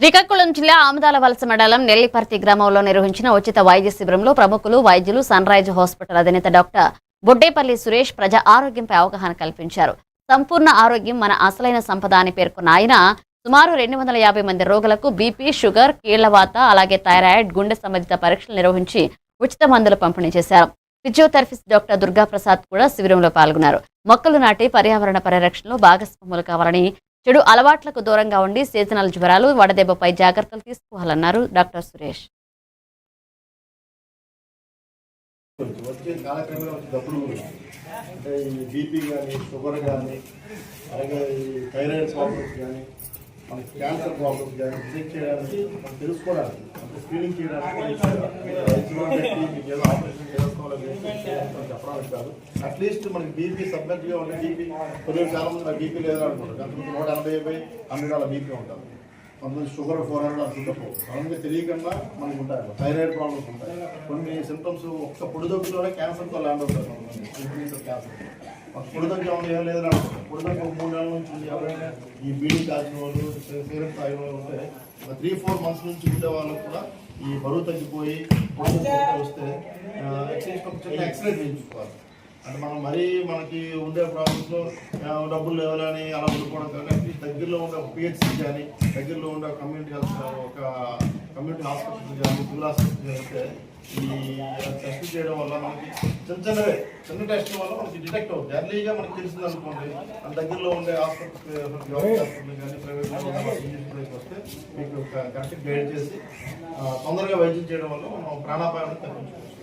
శ్రీకాకుళం జిల్లా ఆమదాల వలస మండలం నెల్లిపర్తి గ్రామంలో నిర్వహించిన ఉచిత వైద్య శిబిరంలో ప్రముఖులు, వైద్యులు, సన్ రైజ్ హాస్పిటల్ అధినేత డాక్టర్ బొడ్డేపల్లి సురేష్ ప్రజా ఆరోగ్యంపై అవగాహన కల్పించారు. సంపూర్ణ ఆరోగ్యం మన అసలైన సంపద అని పేర్కొన్న ఆయన సుమారు 250 మంది రోగులకు బీపీ, షుగర్, కీళ్లవాత, అలాగే థైరాయిడ్, గుండె సంబంధిత పరీక్షలు నిర్వహించి ఉచిత మందులు పంపిణీ చేశారు. ఫిజియోథెరపిస్ట్ డాక్టర్ దుర్గాప్రసాద్ కూడా శిబిరంలో పాల్గొన్నారు. మొక్కలు నాటి పర్యావరణ పరిరక్షణలో భాగస్వాములు కావాలని, చెడు అలవాట్లకు దూరంగా ఉండి సీజనల్ జ్వరాలు, వడదెబ్బపై జాగ్రత్తలు తీసుకోవాలన్నారు డాక్టర్ సురేష్. బీపీ కానీ, షుగర్ కానీ, అలాగే థైరాయిడ్ ప్రాబ్లమ్స్ కానీ, మనకి క్యాన్సర్ ప్రాబ్లమ్స్ కానీ డిటెక్ట్ చేయడానికి, మనం తెలుసుకోవడానికి, అంటే స్క్రీనింగ్ చేయడానికి మీకు ఏదో ఆపరేషన్ చేసుకోవాలని చెప్పడానికి కాదు. అట్లీస్ట్ మనకి బీపీ సబ్జెక్ట్గా ఉంటే బీపీ కొద్దిగా చాలా మంది నాకు బీపీ లేదా అనుకుంటారు. కొంతమంది 180 100 బీపీ ఉంటుంది. కొంతమంది షుగర్ 400 అనుకుంటారు. అలాగే తెలియకుండా మనకు ఉంటాయి థైరాయిడ్ ప్రాబ్లమ్స్ ఉంటాయి. కొన్ని సింటమ్స్ ఒక్క పొడిదొక్కులోనే క్యాన్సర్తో ల్యాండ్ అవుతారు. కొంతమంది క్యాన్సర్ పొడిదొక్కి ఏం లేదని అనుకుంటారు. పొడిదొక్కి 3 నెలల నుంచి ఎవరైనా ఈ బీడీ కాల్చిన వాళ్ళు, సిగరెట్ తాగిన వాళ్ళు ఉంటే 3-4 మంత్స్ నుంచి ఉండే వాళ్ళకు కూడా ఈ బరువు తగ్గిపోయి వస్తే అట్లీస్ట్ ఒక చిన్న ఎక్స్రే చేయించుకోవాలి. అంటే మనం మరీ మనకి ఉండే ప్రాబ్లమ్స్లో డబ్బులు లేవాలని అలా ఉండిపోవడం కానీ అట్లీస్ట్ దగ్గరలో ఉండే ఒక పిహెచ్సి కానీ, దగ్గరలో ఉండే కమ్యూనిటీ హాస్పిటల్ కానీ, సివిల్ హాస్పిటల్ అయితే ఈ టెస్ట్ చేయడం వల్ల మనకి చిన్న టెస్ట్ వల్ల మనకి డిటెక్ట్ అవుతుంది. ఎర్లీగా మనకి తెలిసింది అనుకోండి, మన దగ్గరలో ఉండే హాస్పిటల్ కానీ, ప్రైవేట్ వస్తే మీకు కరెక్ట్ గైడ్ చేసి తొందరగా వైద్యం చేయడం వల్ల మనం ప్రాణాపాయాన్ని తగ్గించుకోవచ్చు.